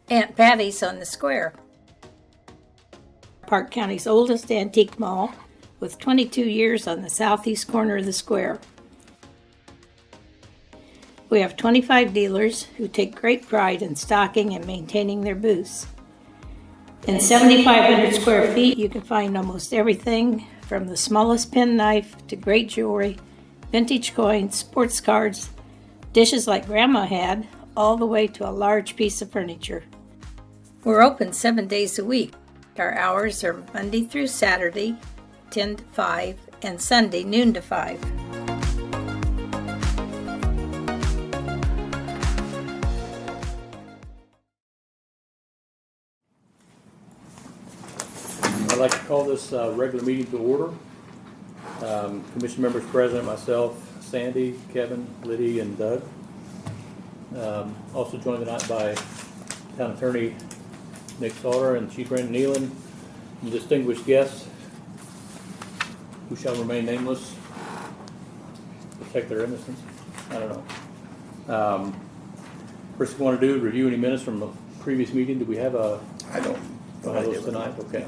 Aunt Patty's on the square. Park County's oldest antique mall, with 22 years on the southeast corner of the square. We have 25 dealers who take great pride in stocking and maintaining their booths. In 7,500 square feet, you can find almost everything from the smallest penknife to great jewelry, vintage coins, sports cards, dishes like Grandma had, all the way to a large piece of furniture. We're open 7 days a week. Our hours are Monday through Saturday, 10 to 5, and Sunday, noon to 5. I'd like to call this regular meeting to order. Commission members present, myself, Sandy, Kevin, Liddy, and Doug. Also joined tonight by Town Attorney Nick Sauter and Chief Brandon Nealon, and distinguished guests who shall remain nameless, protect their innocence. I don't know. First thing we want to do is review any minutes from a previous meeting. Do we have a? I don't. Those tonight? Okay.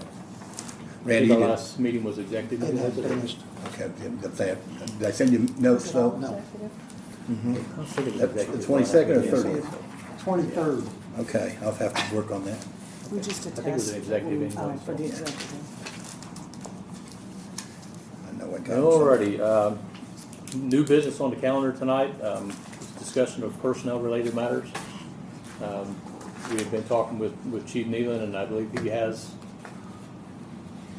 Randy, the last meeting was executive. Okay, got that. Did I send you notes though? No. The 22nd or 30th? 23rd. Okay, I'll have to work on that. We just I think it was an executive invite. for the executive. I know I got it. Alrighty, new business on the calendar tonight, discussion of personnel related matters. We have been talking with Chief Nealon, and I believe he has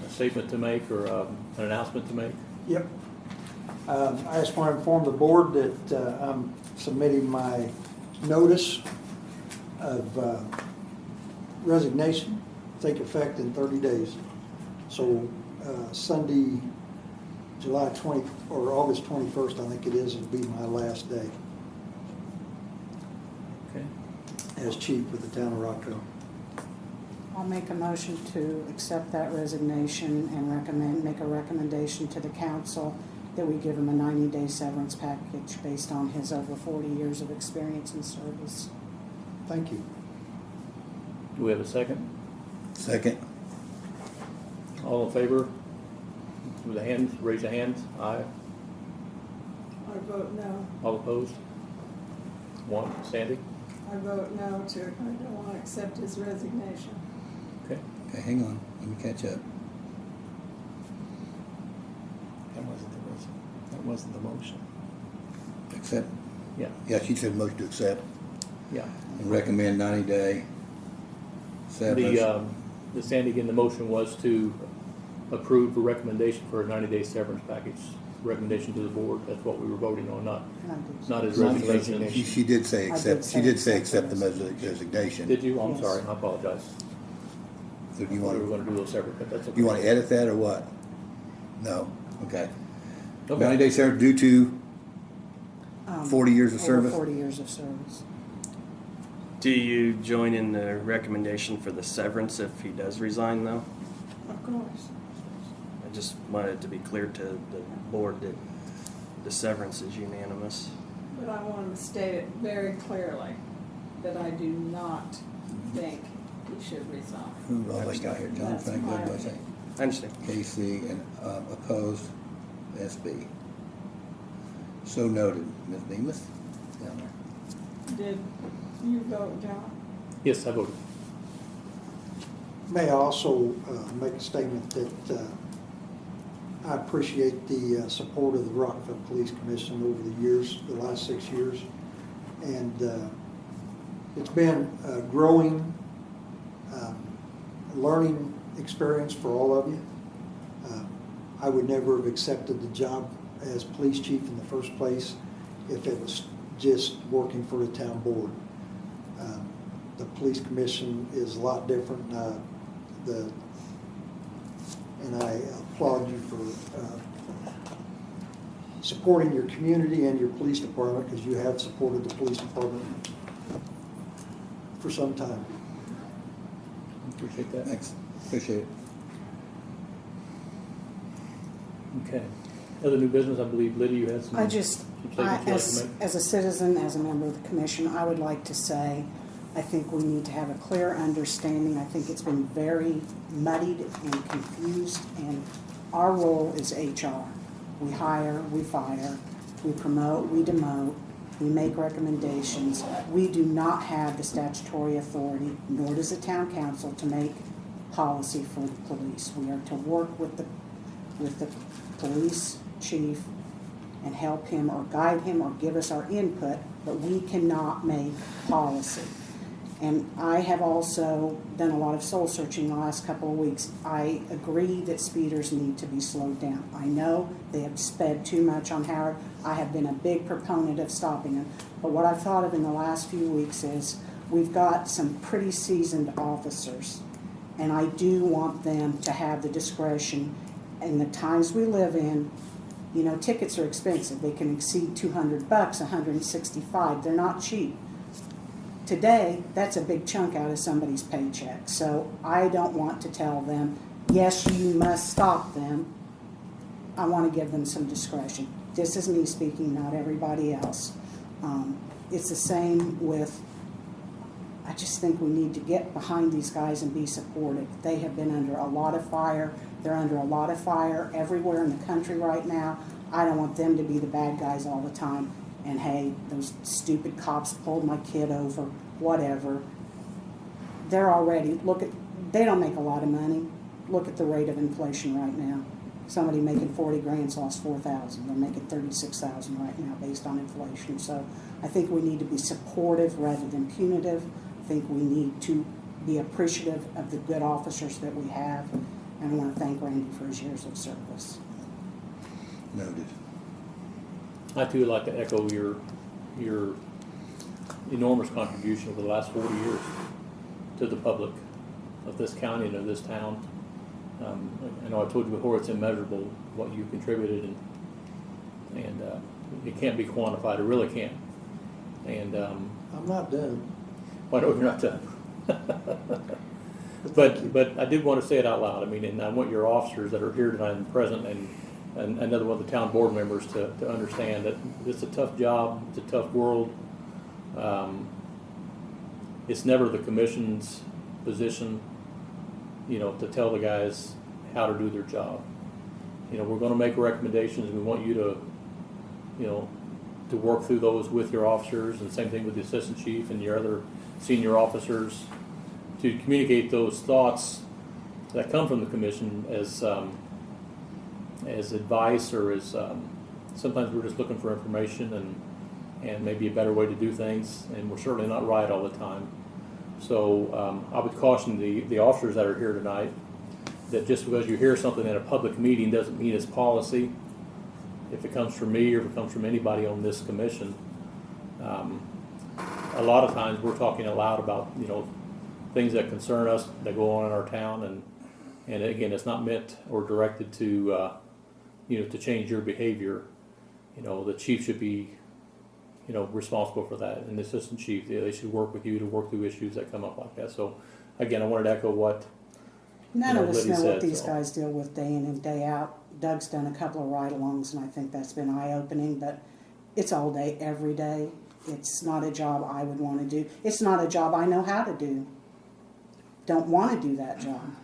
a statement to make or an announcement to make. Yep. I just want to inform the board that I'm submitting my notice of resignation, take effect in 30 days. So Sunday, July 20, or August 21st, I think it is, will be my last day Okay. as chief with the town of Rockville. I'll make a motion to accept that resignation and make a recommendation to the council that we give him a 90-day severance package based on his over 40 years of experience and service. Thank you. Do we have a second? Second. All in favor? With a hand, raise a hand. Aye. I vote no. All opposed? One. Sandy? I vote no to, I don't want to accept his resignation. Okay. Okay, hang on. Let me catch up. That wasn't the motion. Accept? Yeah. Yeah, she said motion to accept Yeah. and recommend 90-day severance. The Sandy, again, the motion was to approve a recommendation for a 90-day severance package. Recommendation to the board. That's what we were voting on, not his resignation. She did say accept. She did say accept the resignation. Did you? I'm Yes. sorry. I apologize. So do you We were want going to do those separate, but that's okay. you want to edit that or what? No. Okay. Okay. 90-day severance due to 40 years of Over service. 40 years of service. Do you join in the recommendation for the severance if he does resign, though? Of course. I just wanted to be clear to the board that the severance is unanimous. But I want to state it very clearly that I do not think he should resign. Who all they got here? John That's Frank, my what did I say? opinion. I understand. KC and opposed SB. So noted. Ms. Bemis? Down there. Did you vote, John? Yes, I voted. May I also make a statement that I appreciate the support of the Rockville Police Commission over the years, the last 6 years. And it's been a growing learning experience for all of you. I would never have accepted the job as police chief in the first place if it was just working for the town board. The police commission is a lot different. And I applaud you for supporting your community and your police department, because you have supported the police department for some time. Appreciate that. Thanks. Appreciate it. Okay. Other new business, I believe, Liddy, you had some statements you'd like to make? As a citizen, as a member of the commission, I would like to say I think we need to have a clear understanding. I think it's been very muddied and confused, and our role is HR. We hire, we fire, we promote, we demote, we make recommendations. We do not have the statutory authority, nor does the town council, to make policy for the police. We are to work with the police chief and help him or guide him or give us our input, but we cannot make policy. And I have also done a lot of soul searching the last couple of weeks. I agree that speeders need to be slowed down. I know they have sped too much on Howard. I have been a big proponent of stopping them. But what I've thought of in the last few weeks is we've got some pretty seasoned officers, and I do want them to have the discretion. In the times we live in, you know, tickets are expensive. They can exceed $200, $165. They're not cheap. Today, that's a big chunk out of somebody's paycheck. So I don't want to tell them, yes, you must stop them. I want to give them some discretion. This is me speaking, not everybody else. It's the same with, I just think we need to get behind these guys and be supportive. They have been under a lot of fire. They're under a lot of fire everywhere in the country right now. I don't want them to be the bad guys all the time. And hey, those stupid cops pulled my kid over, whatever. They're already, they don't make a lot of money. Look at the rate of inflation right now. Somebody making 40 grand's lost 4,000. They're making 36,000 right now based on inflation. So I think we need to be supportive rather than punitive. I think we need to be appreciative of the good officers that we have. And I want to thank Randy for his years of service. Noted. I too would like to echo your enormous contribution over the last 40 years to the public of this county and of this town. I know I told you before, it's immeasurable what you contributed, and it can't be quantified. It really can't. And I'm not done. I know you're not done. But I did want to say it out loud. I mean, and I want your officers that are here tonight and present, and another one of the town board members to understand that it's a tough job, it's a tough world. It's never the commission's position, you know, to tell the guys how to do their job. You know, we're going to make recommendations. We want you to, you know, to work through those with your officers, and same thing with the assistant chief and your other senior officers, to communicate those thoughts that come from the commission as advice, or as sometimes we're just looking for information and maybe a better way to do things, and we're certainly not right all the time. So I would caution the officers that are here tonight that just because you hear something in a public meeting doesn't mean it's policy. If it comes from me or if it comes from anybody on this commission, a lot of times we're talking aloud about, you know, things that concern us that go on in our town, and again, it's not meant or directed to you know, to change your behavior. You know, the chief should be, you know, responsible for that, and the assistant chief, they should work with you to work through issues that come up like that. So again, I wanted to echo what None of us Liddy know said, what these so. guys deal with day in and day out. Doug's done a couple of ride-alongs, and I think that's been eye-opening, but it's all day, every day. It's not a job I would want to do. It's not a job I know how to do. Don't want to do that job.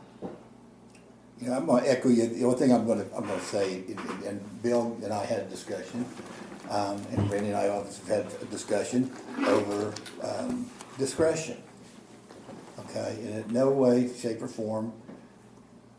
You know, I'm going to echo you. The only thing I'm going to say, and Bill and I had a discussion, and Randy and I also had a discussion over discretion. Okay, and in no way, shape, or form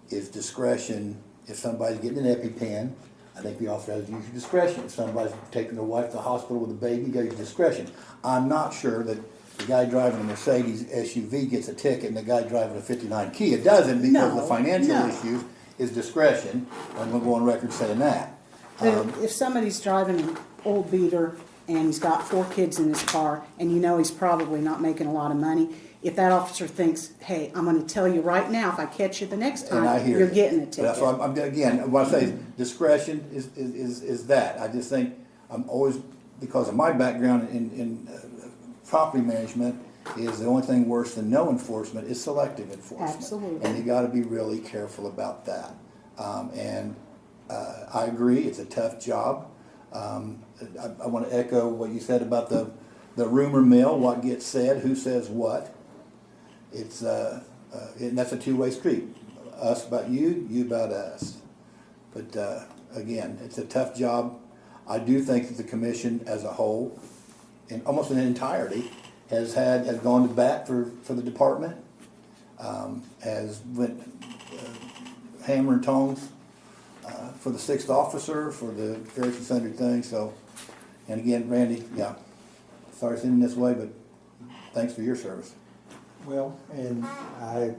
is discretion. If somebody's getting an EpiPen, I think the officer has to use your discretion. If somebody's taking their wife to the hospital with a baby, you got to use discretion. I'm not sure that the guy driving a Mercedes SUV gets a ticket and the guy driving a 59 Kia doesn't, because of the financial issues is discretion. I'm going to go on record saying that. But if somebody's driving an old beater and he's got 4 kids in his car, and you know he's probably not making a lot of money, if that officer thinks, hey, I'm going to tell you right now, if I catch you the next time, you're getting a ticket. That's why I'm again, what I say is discretion is that. I just think I'm always, because of my background in property management, is the only thing worse than no enforcement is selective enforcement. Absolutely. And you got to be really careful about that. I agree, it's a tough job. I want to echo what you said about the the rumor mill, what gets said, who says what. It's, and that's a two-way street. Us about you, you about us. But again, it's a tough job. I do think that the commission as a whole, in almost in entirety, has gone to bat for the department, has went hammer and tongs for the 6th officer, for the various and sundry things. So, and again, Randy, yeah, sorry it's in this way, but thanks for your service. Well, and I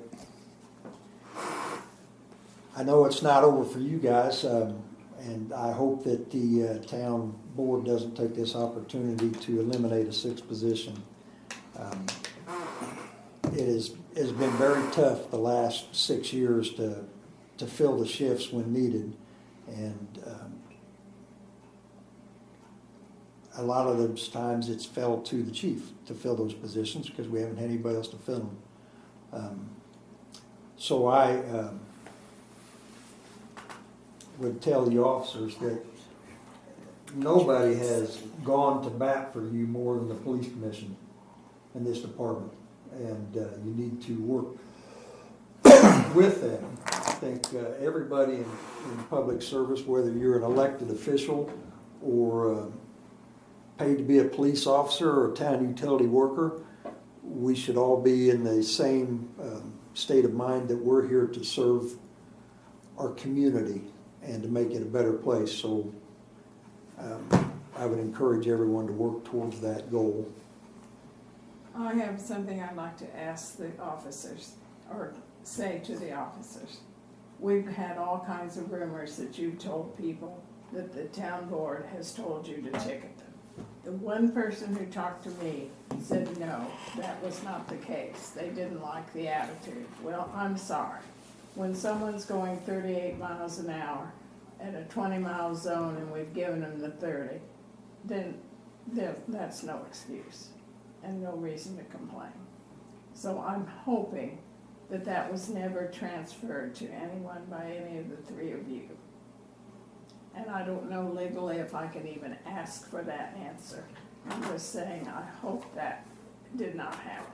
know it's not over for you guys, and I hope that the town board doesn't take this opportunity to eliminate a 6th position. It has been very tough the last 6 years to fill the shifts when needed, and a lot of those times it's fell to the chief to fill those positions because we haven't had anybody else to fill them. So I would tell the officers that nobody has gone to bat for you more than the police commission in this department, and you need to work with them. I think everybody in public service, whether you're an elected official or paid to be a police officer or a town utility worker, we should all be in the same state of mind that we're here to serve our community and to make it a better place. So I would encourage everyone to work towards that goal. I have something I'd like to ask the officers, or say to the officers. We've had all kinds of rumors that you've told people that the town board has told you to ticket them. The one person who talked to me said no, that was not the case. They didn't like the attitude. Well, I'm sorry. When someone's going 38 miles an hour at a 20-mile zone and we've given them the 30, then that's no excuse and no reason to complain. So I'm hoping that that was never transferred to anyone by any of the three of you. And I don't know legally if I can even ask for that answer. I'm just saying I hope that did not happen,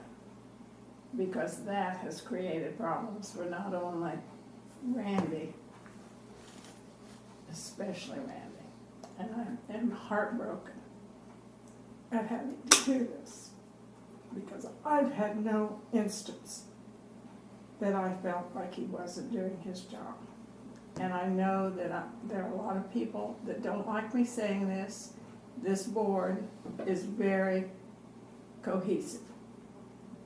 because that has created problems for not only Randy, especially Randy. And I am heartbroken at having to do this, because I've had no instance that I felt like he wasn't doing his job. And I know that there are a lot of people that don't like me saying this. This board is very cohesive.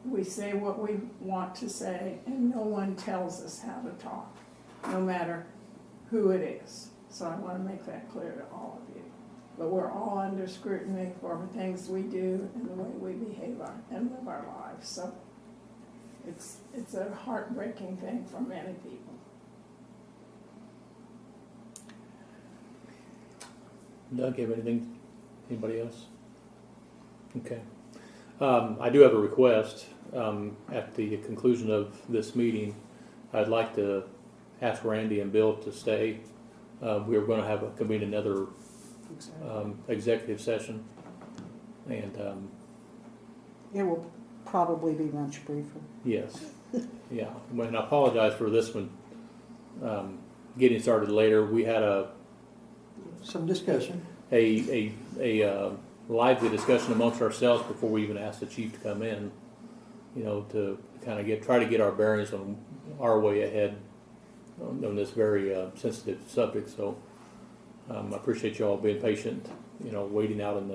We say what we want to say, and no one tells us how to talk, no matter who it is. So I want to make that clear to all of you. But we're all under scrutiny for the things we do and the way we behave and live our lives. So it's a heartbreaking thing for many people. Doug, you have anything? Anybody else? Okay. I do have a request. At the conclusion of this meeting, I'd like to ask Randy and Bill to stay. We are going to convene another executive session, and It will probably be much briefer. yes, yeah. And I apologize for this one getting started later. We had Some discussion. a lively discussion amongst ourselves before we even asked the chief to come in, you know, to kind of try to get our bearings on our way ahead on this very sensitive subject. So I appreciate you all being patient, you know, waiting out in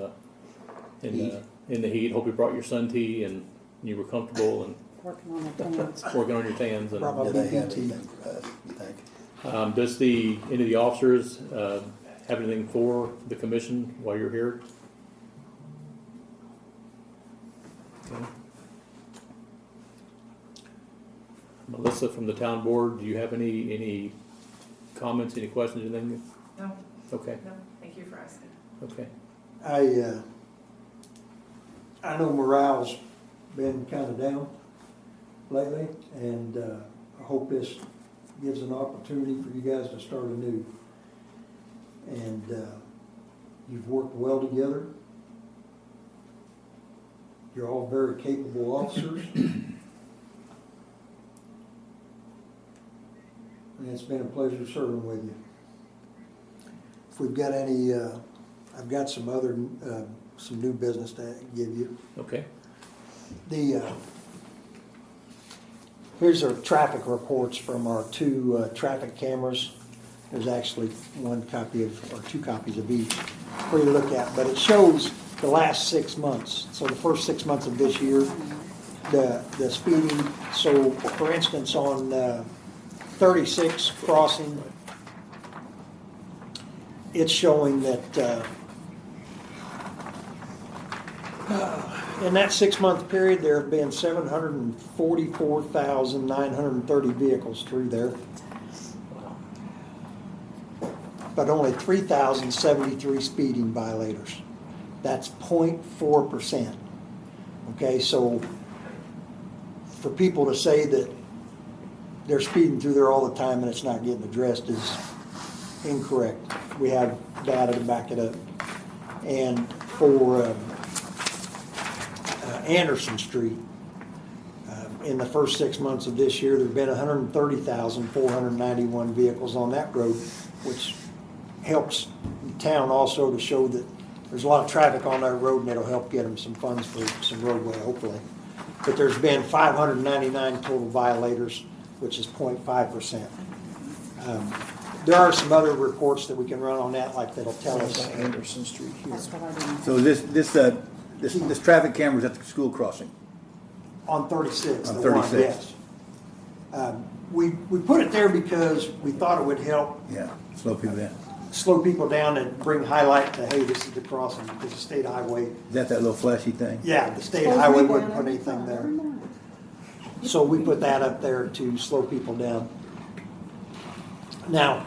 the heat. Hope you brought your sun tea and you were comfortable and Working on the tans. working on your tans. And Probably. Do they have anything for us, you think? does any of the officers have anything for the commission while you're here? Okay. Melissa from the town board, do you have any comments, any questions, anything? No, Okay, no, thank you for asking. okay. I know morale's been kind of down lately, and I hope this gives an opportunity for you guys to start anew. And you've worked well together. You're all very capable officers. And it's been a pleasure serving with you. If we've got any, I've got some other, some new business to give you. Okay. Here's our traffic reports from our two traffic cameras. There's actually one copy of, or two copies of each for you to look at, but it shows the last 6 months. So the first 6 months of this year, the speeding. So for instance, on 36 crossing, it's showing that in that 6 month period, there have been 744,930 vehicles through there. But only 3,073 speeding violators. That's 0.4%. Okay, so for people to say that they're speeding through there all the time and it's not getting addressed is incorrect. We have data to back it up. And for Anderson Street, in the first 6 months of this year, there have been 130,491 vehicles on that road, which helps the town also to show that there's a lot of traffic on that road, and it'll help get them some funds for some roadway, hopefully. But there's been 599 total violators, which is 0.5%. There are some other reports that we can run on that, like that'll tell us. Anderson Street here. That's what I didn't. So this traffic camera's at the school crossing. On 36. On the one, 36. yes. We put it there because we thought it would help Yeah, slow people down. slow people down and bring highlight to, hey, this is the crossing, because the state highway, Is that little flashy thing? yeah, the state highway wouldn't put anything there. So we put that up there to slow people down. Now,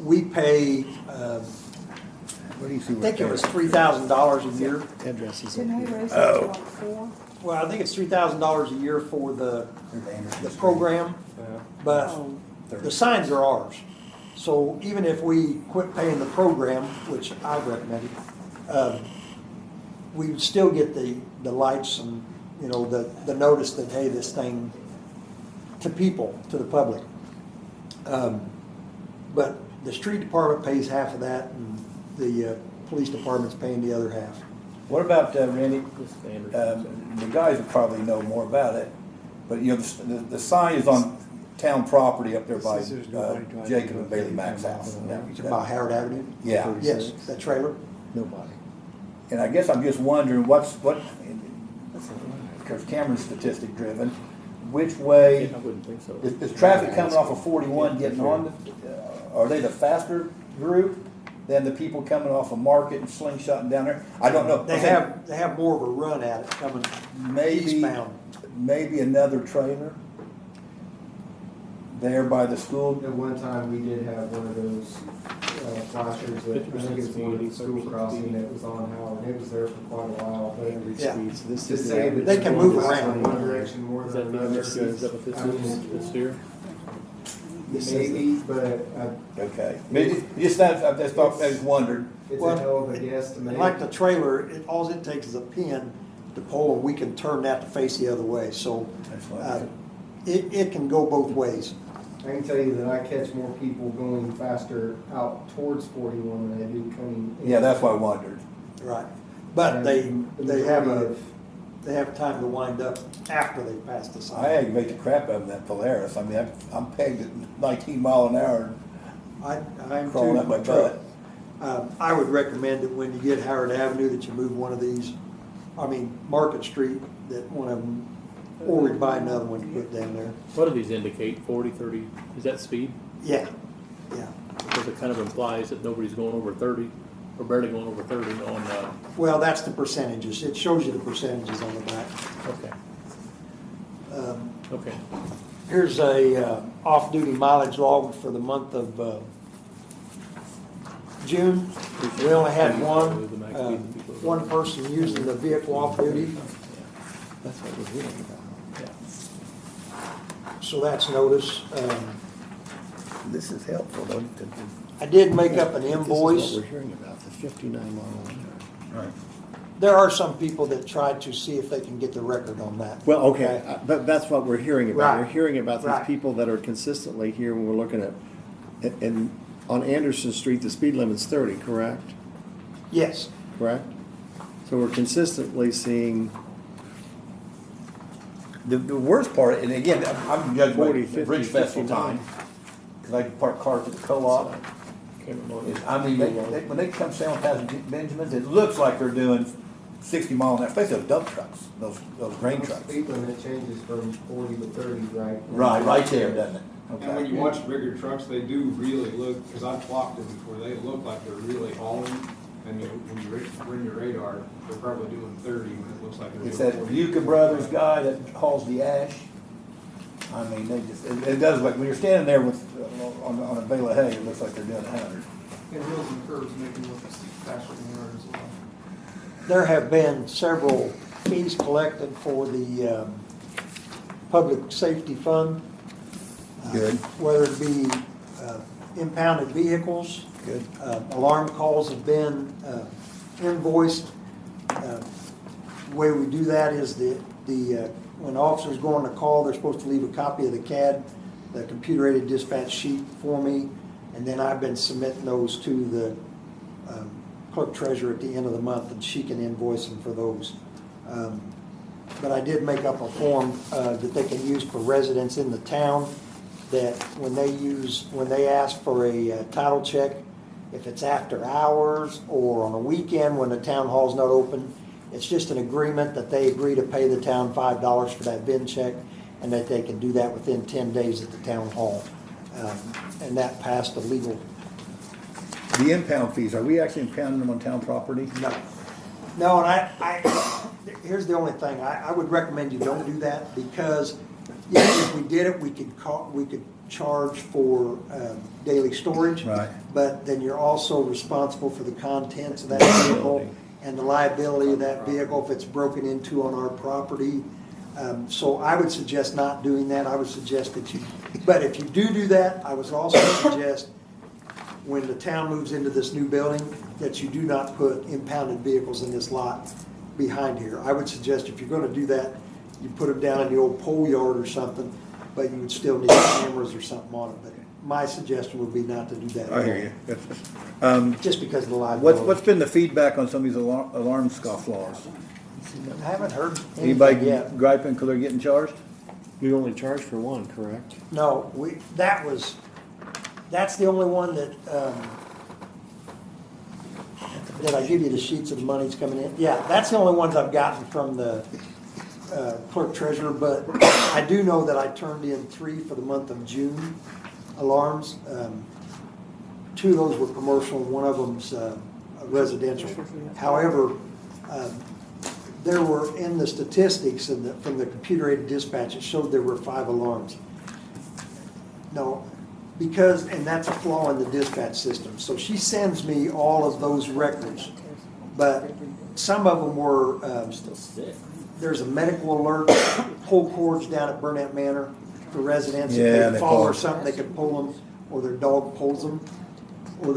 we pay, Where do you see? I think it was $3,000 a year. Address is Didn't we up here. raise it Oh. to like 4? Well, I think it's $3,000 a year for the program, but the signs are ours. So even if we quit paying the program, which I recommend, we would still get the lights and, you know, the notice that, hey, this thing, to people, to the public. But the street department pays half of that, and the police department's paying the other half. What about, Randy, This is Anderson. the guys would probably know more about it, but you know, the sign is on town property up there by Says there's nobody driving Jacob and through Bailey it. Mack's house. It's about Howard Avenue? Yeah, Yes, that trailer. Nobody. and I guess I'm just wondering because camera's statistic driven, which way, I wouldn't think so. is traffic coming off of 41 getting on, are they the faster group than the people coming off of Market and slingshotting down there? I don't know. They have more of a run at it coming eastbound. Maybe another trailer there by the school. At one time, we did have one of those flashers that, I think it's one at the school crossing that was on Howard. It was there for quite a while, but Average Yeah. speed, so this to is say the that They it's can going move to around. one direction more Is than that the another. Anderson, is that what this I mean, is, this here? Maybe, but Okay. Maybe, I just wondered. it's Well, a hell of a guess to make. Like the trailer, all it takes is a pin to pull, and we can turn that to face the other way. So That's what it can go both ways. I can tell you that I catch more people going faster out towards 41 than I do coming in. Yeah, that's what I wondered. Right. But And they the have majority time to wind up after they pass the sign. I aggravate the crap out of that Polaris. I mean, I'm pegged at 19 mile an hour. I'm Crawling too, up my my truck. butt. I would recommend that when you get Howard Avenue, that you move one of these, Market Street, that one of them, or we'd buy another one to put down there. What do these indicate, 40, 30, is that speed? Yeah, yeah. Because it kind of implies that nobody's going over 30, or barely going over 30 on, Well, that's the percentages. It shows you the percentages on the back. okay, okay. Here's a off-duty mileage log for the month of June. We only had one person using the vehicle off-duty, That's what we're hearing about. so that's notice. This is helpful, though. I did make up an This is invoice. what we're hearing about, the 59 mile an hour. Right. there are some people that try to see if they can get the record on that. Well, okay, but that's what we're hearing about. Right. We're hearing about these Right. people that are consistently here when we're looking at, and on Anderson Street, the speed limit's 30, correct? Yes, Correct? So we're consistently seeing, The worst part, and again, I'm judging by 40, the 50, Bridge Festival 59. time, because I park cars at the co-op. Can't remember. is- I mean, when they come sailing past Benjamin's, it looks like they're doing 60 mile an hour, especially those dump trucks, those grain trucks. Speed limit changes from 40 to 30, right? Right there, doesn't it? And when Okay. you watch bigger trucks, they do really look, because I've clocked them before, they look like they're really hauling. And when you run your radar, they're probably doing 30 when it looks like they're It's doing that 40. Buca Brothers guy that hauls the ash. I mean, they just, it does look, when you're standing there with, on a bale of hay, it looks like they're doing 100. And hills and curves make them look faster than ours as well. there have been several fees collected for the Public Safety Fund. Good. Whether it be impounded vehicles. Good. Alarm calls have been invoiced. The way we do that is when officers go on a call, they're supposed to leave a copy of the CAD, the computer-aided dispatch sheet for me, and then I've been submitting those to the clerk treasurer at the end of the month, and she can invoice them for those. But I did make up a form that they can use for residents in the town, that when they ask for a title check, if it's after hours or on a weekend when the town hall's not open, it's just an agreement that they agree to pay the town $5 for that VIN check, and that they can do that within 10 days at the town hall. And that passed the legal. The impound fees, are we actually impounding them on town property? No, and here's the only thing, I would recommend you don't do that, because if we did it, we could charge for daily storage. Right. But then you're also responsible for the contents of that vehicle and the liability of that vehicle if it's broken into on our property. So I would suggest not doing that. I would suggest that but if you do that, I would also suggest when the town moves into this new building, that you do not put impounded vehicles in this lot behind here. I would suggest if you're gonna do that, you put them down in the old pole yard or something, but you would still need cameras or something on it. But my suggestion would be not to do that. I hear you. Just because of the liability. What's been the feedback on some of these alarm scofflaws? I haven't heard Anybody anything yet. griping because they're getting charged? we only charge for one, correct? No, that's the only one that, did I give you the sheets of the money's coming in? Yeah, that's the only ones I've gotten from the clerk treasurer, but I do know that I turned in 3 for the month of June alarms. 2 of those were commercial, and 1 of them's residential. However, there were, in the statistics from the computer-aided dispatch, it showed there were 5 alarms. No, because, and that's a flaw in the dispatch system. So she sends me all of those records, but some of them were, there's a medical alert, pull cords down at Burnett Manor for residents. Yeah, If they they fall or pull. something, they can pull them, or their dog pulls them, or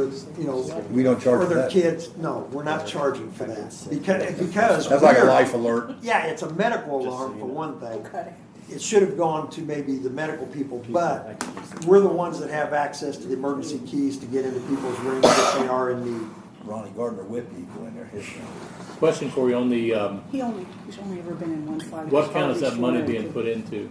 We don't charge or for their that. kids. No, we're not charging for that. Because That's like a we're- life alert. Yeah, it's a medical alarm for one thing. It should have gone to maybe the medical people, but we're the ones that have access to the emergency keys to get into people's rooms if they are in need. Ronnie Gardner whipped people in there. Question for you on the, He's only ever been in one fight. what account is that money being put into?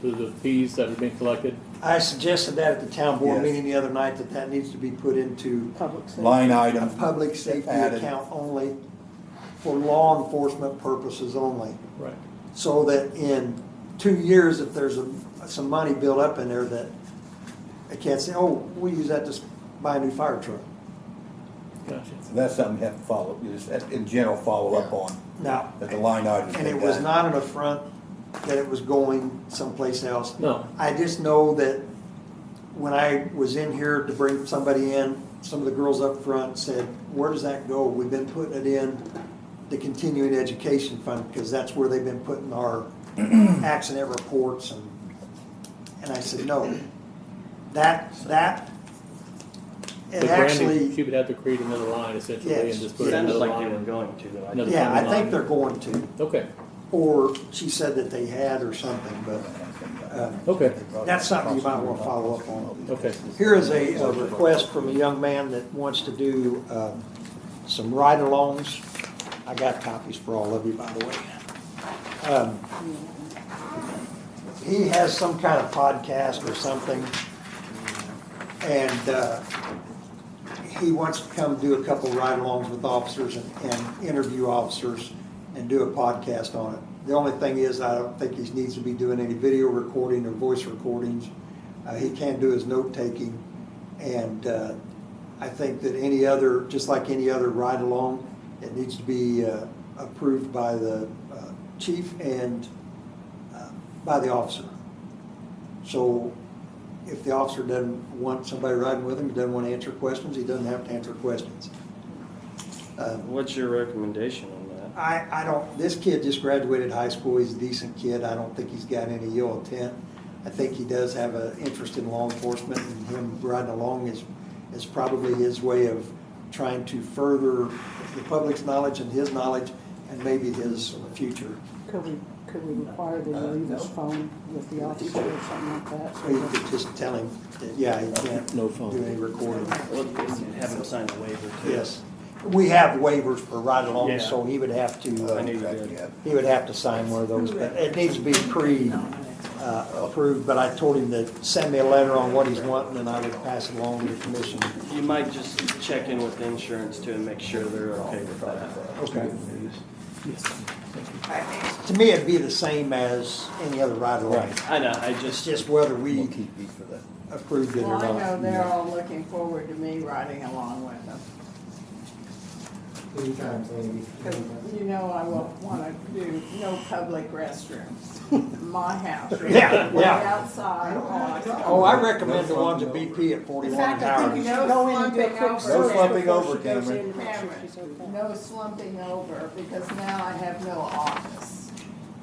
The fees that are being collected? I suggested that at the town board Yes. meeting the other night, that needs to be put into Public safety. Line a item. public safety Added. account only, for law enforcement purposes only. Right. So that in 2 years, if there's some money built up in there, that I can't say, oh, we use that to buy a new fire truck. Gotcha. That's something you have to follow, you just, in general, follow up on, Now, that the line item. and it was not an affront that it was going someplace else. No. I just know that when I was in here to bring somebody in, some of the girls up front said, where does that go? We've been putting it in the continuing education fund, because that's where they've been putting our accident reports, and I said, no. That, But It Brandy, actually, she would have to create another line essentially and Yes. just put Sounded another like they were line. going to, though. Another- yeah, I think they're going to. Okay, Or she said that they had or something, but okay, that's something you might want to follow up on. okay. Here is a request from a young man that wants to do some ride-alongs. I got copies for all of you, by the way. He has some kind of podcast or something, and he wants to come do a couple ride-alongs with officers and interview officers and do a podcast on it. The only thing is, I don't think he needs to be doing any video recording or voice recordings. He can do his note-taking, and I think that any other, just like any other ride-along, it needs to be approved by the chief and by the officer. So if the officer doesn't want somebody riding with him, he doesn't want to answer questions, he doesn't have to answer questions. What's your recommendation on that? I don't, this kid just graduated high school, he's a decent kid, I don't think he's got any ill intent. I think he does have an interest in law enforcement, and him riding along is probably his way of trying to further the public's knowledge and his knowledge and maybe his future. Could we require that he leave his phone with the officer or something like that? So you could just tell him that, yeah, he can't No phone. do any recording. Well, have him sign a waiver too. Yes. We have waivers for ride-alongs, Yeah. so he would have I knew to, you did. he would have to sign one of those, but it needs to be approved, but I told him to send me a letter on what he's wanting, and I would pass it along to the commission. You might just check in with insurance too and make sure they're okay with that. Okay. To me, it'd be the same as any other ride-along. I know, It's just whether we approved it or Well, I know not. they're all looking forward to me riding along with them. Anytime, Sandy. Because you know I will want to do no public restrooms. My house. Yeah, Way yeah. outside. Oh, I recommend the ones at BP at In 41 fact, I think you Towers. should go in and do a No quick slumping search over, before she goes Cameron. in to make sure she's okay. No slumping over, because now I have no office.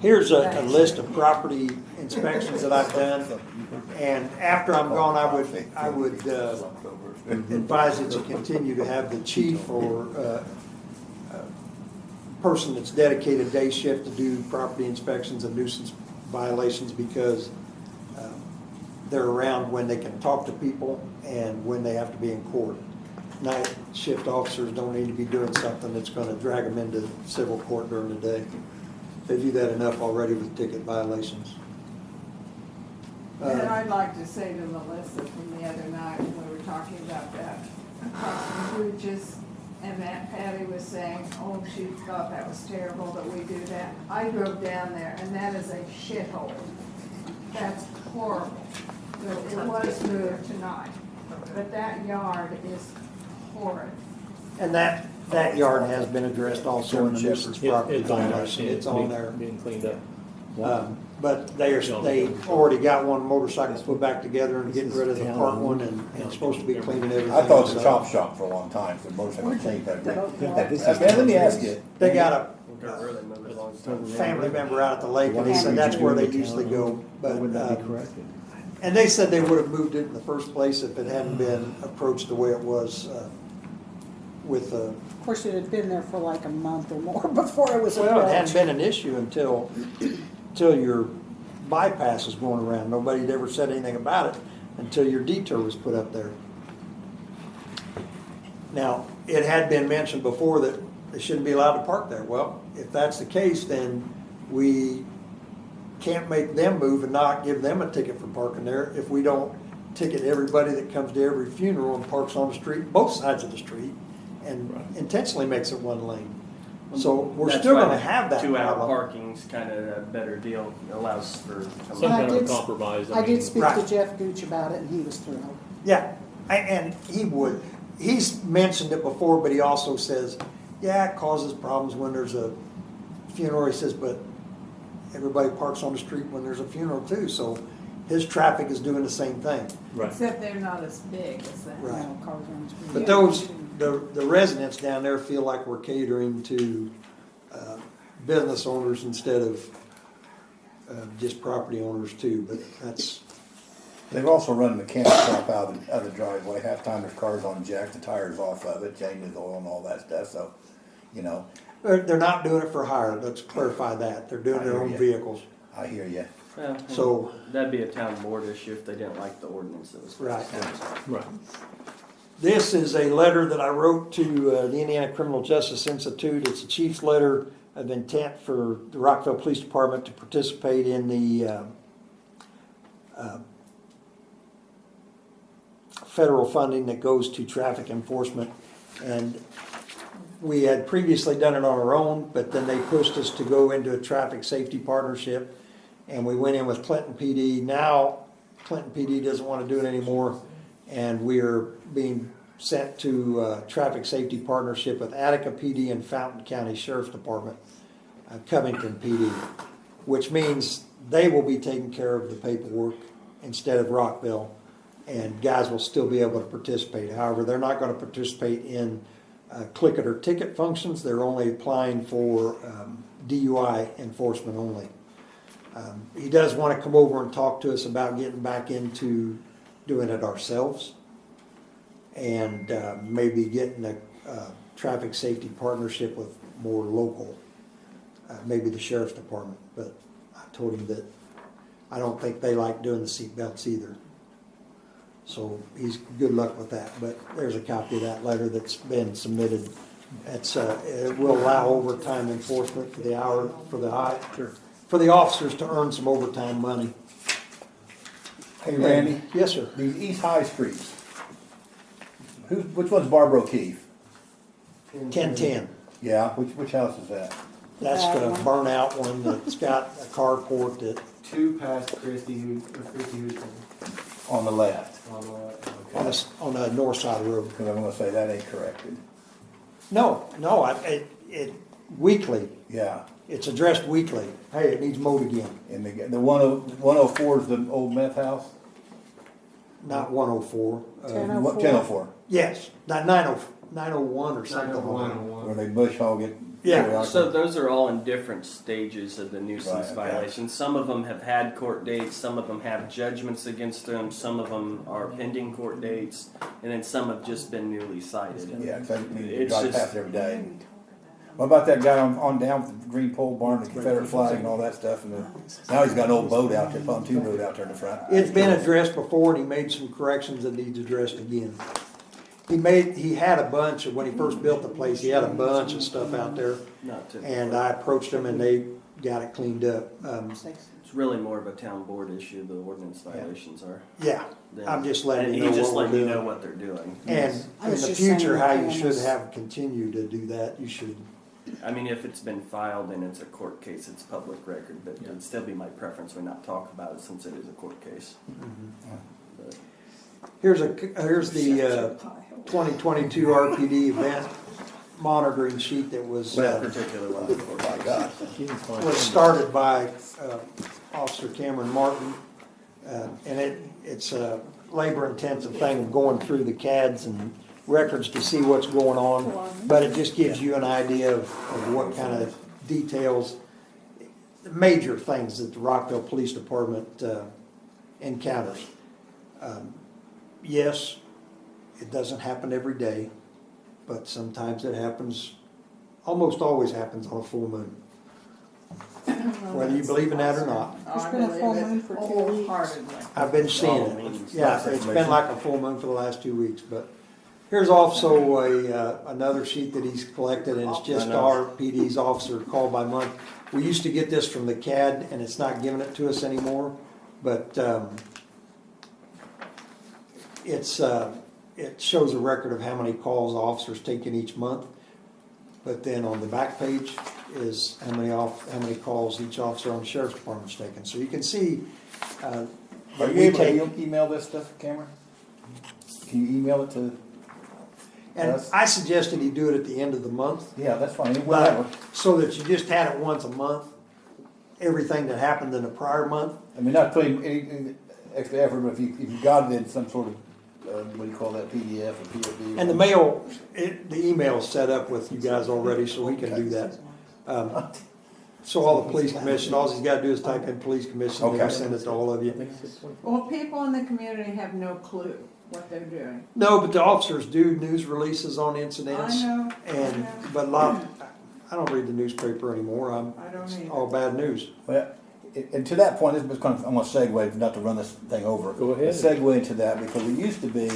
Here's a list of property inspections that I've done, and after I'm gone, I would advise that you continue to have the chief or person that's dedicated day shift to do property inspections and nuisance violations, because they're around when they can talk to people and when they have to be in court. Night shift officers don't need to be doing something that's gonna drag them into civil court during the day. They do that enough already with ticket violations. And I'd like to say to Melissa from the other night, when we were talking about that, across from Bridges, and that Patty was saying, oh, she thought that was terrible that we do that. I drove down there, and that is a shithole. That's horrible. It was moved tonight, but that yard is horrid. And that yard has been addressed also in the nuisance property It's on there. violation. It's on there. Being cleaned up. But they already got one motorcycle put back together and getting rid of the parked one and supposed to be cleaning everything. I thought it was a else chop up. shop for a long time, so motorcycle chain that. Yeah, Let me ask you. They got Where they move it along. a family member out at the lake, and they said that's where they usually go. But, Wouldn't that be corrected? and they said they would have moved it in the first place if it hadn't been approached the way it was with Of course, it had been there for like a month or more before it was well, it hadn't approached. been an issue until your bypass was going around. Nobody'd ever said anything about it until your detour was put up there. Now, it had been mentioned before that they shouldn't be allowed to park there. Well, if that's the case, then we can't make them move and not give them a ticket for parking there if we don't ticket everybody that comes to every funeral and parks on the street, both sides of the street, and intentionally makes it one lane. So we're That's still why gonna have that 2-hour problem. parking's kind of a better deal, allows for. Some And I kind of did- compromise. I mean, did speak to Right. Jeff Gooch about it, and he was thrilled. Yeah, and he would. He's mentioned it before, but he also says, yeah, it causes problems when there's a funeral. He says, but everybody parks on the street when there's a funeral too, so his traffic is doing the same thing. Right. Except they're not as big as that. Right. No, cars on the street. But those, the residents down there feel like we're catering to business owners instead of just property owners too, but that's They've also run mechanic shop out of the driveway. Half time there's cars on jack, the tires off of it, changing the oil and all that stuff, so, you know, They're not doing it for hire, let's clarify that. They're doing their own vehicles. I hear you. Well, So- that'd be a town board issue if they didn't like the ordinance that was. Right. Right. This is a letter that I wrote to the Indiana Criminal Justice Institute. It's a chief's letter of intent for the Rockville Police Department to participate in the federal funding that goes to traffic enforcement. And we had previously done it on our own, but then they pushed us to go into a traffic safety partnership. And we went in with Clinton PD. Now Clinton PD doesn't want to do it anymore. And we are being sent to traffic safety partnership with Attica PD and Fountain County Sheriff's Department, Covington PD, which means they will be taking care of the paperwork instead of Rockville, and guys will still be able to participate. However, they're not going to participate in click it or ticket functions. They're only applying for DUI enforcement only. He does want to come over and talk to us about getting back into doing it ourselves, and maybe getting a traffic safety partnership with more local, maybe the sheriff's department. But I told him that I don't think they like doing the seat belts either. So he's good luck with that. But there's a copy of that letter that's been submitted. It's it will allow overtime enforcement for the hour for the officers to earn some overtime money. Hey Randy, Yes, sir. these East High Streets, which one's Barbara O'Keefe? 1010. Yeah, which house is that? That's the burnout one that's got a carport that Two past Christie Houston On the left, on the left. on the north side of the road. because I'm gonna say that ain't corrected. No, it weekly. Yeah, It's addressed weekly. Hey, it needs mowed again. and the 104 is the old meth house? Not 104. 1004. 1004, Yes, not 901 or something. 901. where they bush hog it. Yeah, So those are all in different stages of the nuisance Right, okay. violation. Some of them have had court dates, some of them have judgments against them, some of them are pending court dates, and then some have just been newly cited. Yeah, because I mean, you It's drive just- past it every day. What about that guy on down with the green pole barn, the Confederate flag and all that stuff, and now he's got an old boat out there, pontoon boat out there in the front. it's been addressed before, and he made some corrections that needs addressed again. He had a bunch of, when he first built the place, he had a bunch of stuff out there, Not to, and I approached them and they got it cleaned up. it's really more of a town board issue, the ordinance violations are. Yeah, than- I'm just letting and you know he's just what we're letting you doing. know what they're doing. And I in was the just future, saying how the you should cameras- have continued to do that, you should. I mean, if it's been filed and it's a court case, it's public record, but it'd still be my preference we not talk about it since it is a court case. But- Here's the 2022 RPD event monitoring sheet that was That particular one. Oh my God. was started by Officer Cameron Martin, and it's a labor-intensive thing of going through the CADs and records to see what's going on, but it just gives you an idea of what kind of details, the major things that the Rockville Police Department encounters. Yes, it doesn't happen every day, but sometimes it happens, almost always happens on a full moon. Whether you believe in that or not. It's I been a believe full it moon for 2 weeks. wholeheartedly. I've been seeing all it. means. Yeah, it's been like a full moon for the last 2 weeks, but here's also another sheet that he's collected, and it's just our PD's officer call by month. We used to get this from the CAD, and it's not giving it to us anymore, but it shows a record of how many calls officers take in each month. But then on the back page is how many calls each officer on the sheriff's department's taking. So you can see. Are that you we able take- to email this stuff, Cameron? Can you email it to? And us? I suggested he do it at the end of the month, Yeah, that's fine, whatever. so that you just had it once a month, everything that happened in the prior month. I mean, not putting any extra effort, but if you got it in some sort of, what do you call that, PDF or POV? And the email's set up with you guys already, so we can do that. So all the police commission, all he's gotta do is type in police commission, and Okay. we'll send it to all of you. Well, people in the community have no clue what they're doing. No, but the officers do news releases on incidents. I know, And, I know. but a lot, I don't read the newspaper anymore, I don't it's either. all bad news. Well, and to that point, this is kind of, I'm gonna segue, not to run this thing over. Go ahead. Segue into that, because it used to be,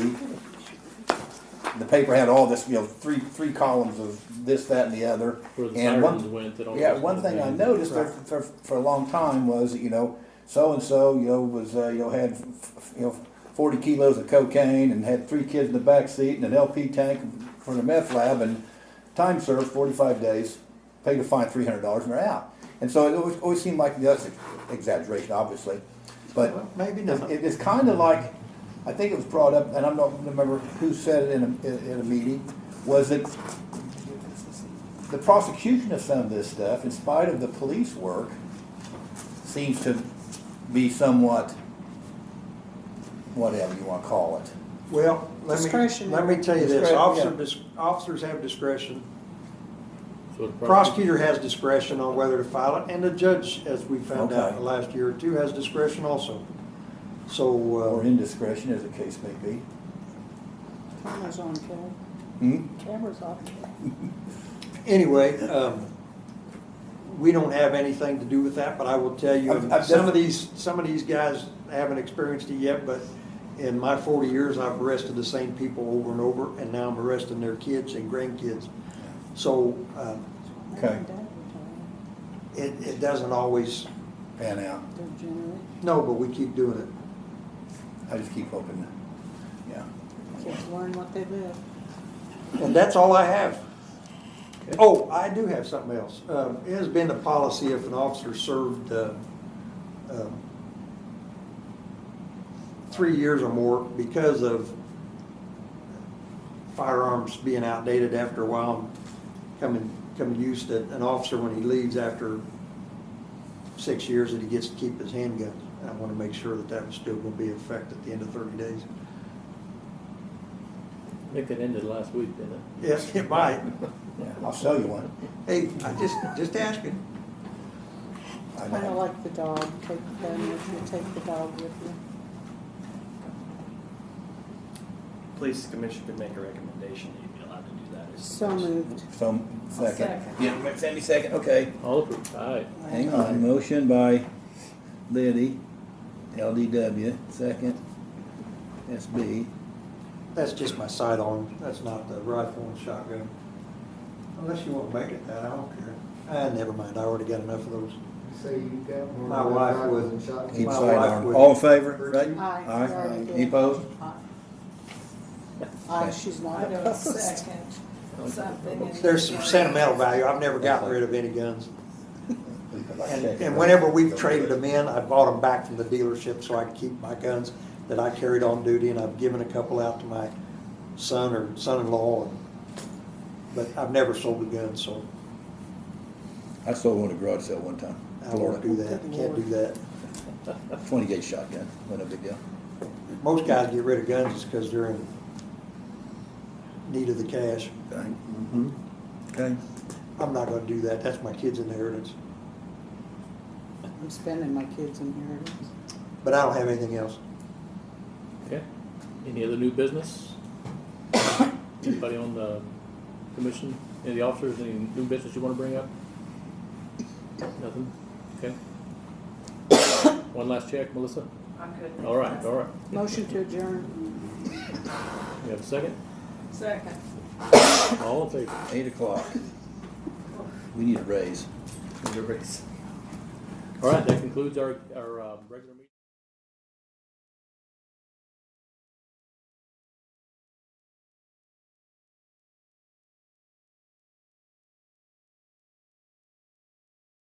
the paper had all this, three columns of this, that, and the other. Where the And sirens one, went. That all yeah, goes one to thing the I van. noticed for a long time was that, so-and-so, was, had, 40 kilos of cocaine and had 3 kids in the back seat and an LP tank for the meth lab, and time served 45 days, paid a fine $300, and they're out. And so it always seemed like, that's exaggeration, obviously, but Well, maybe not. it's kind of like, I think it was brought up, and I don't remember who said it in a meeting, was that the prosecution of some of this stuff, in spite of the police work, seems to be somewhat, whatever you want to call it. Well, let me Discretionary. tell you this, Discretion, officers have discretion. So the Prosecutor has discretion on whether to file it, and the judge, as we found out Okay. the last year or two, has discretion also. So, Or indiscretion, as the case may be. Cameras on, Kelly. Hmm? Cameras on. anyway, we don't have anything to do with that, but I will tell you, I've some of these guys haven't experienced it yet, but in my 40 years, I've arrested the same people over and over, and now I'm arresting their kids and grandkids. So, Okay, it doesn't always, pan out. They're generally, no, but we keep doing it. I just keep hoping, yeah. kids learn what they live. And that's all I have. Oh, I do have something else. It has been the policy if an officer served 3 years or more because of firearms being outdated after a while, coming used that an officer, when he leaves after 6 years, that he gets to keep his handguns. And I want to make sure that that was still going to be in effect at the end of 30 days. I think that ended last week, didn't it? Yes, it might. Yeah, I'll sell you one. Hey, I just asking. I Kind of know. like the dog, take the gun with you, take the dog with you. Police commission could make a recommendation that you'd be allowed to do that. So moved. So, second. second. Yeah, Sandy second, okay. All approved. Aye. Hang on, motion by Liddy, LDW, second, SB. That's just my sidearm, that's not the rifle and shotgun. Unless you want to make it that, I don't care. Never mind, I already got enough of those. Say you got one. My wife would. and shotgun. Keep My sidearm. wife would- All in favor, right? Aye. Aye. Aye. Any opposed? Aye, she's not I don't opposed. second something. in There's some the- sentimental value, I've never gotten rid of any guns. And whenever we've traded them in, I bought them back from the dealership so I could keep my guns that I carried on duty, and I've given a couple out to my son or son-in-law. But I've never sold a gun, so I sold one at a garage sale one time, I won't do that, can't do that. 20 gauge shotgun, wasn't a big deal. Most guys get rid of guns just because they're in need of the cash. Okay. Mm-hmm. Okay. I'm not gonna do that, that's my kid's inheritance. I'm spending my kids' inheritance. But I don't have anything else. Okay. Any other new business? Anybody on the commission, any of the officers, any new business you want to bring up? Nothing? Okay. One last check, Melissa? I'm good. All right. Motion to adjourn. You have a second? Second. All in favor? 8 o'clock. We need a raise. All right, that concludes our regular meeting.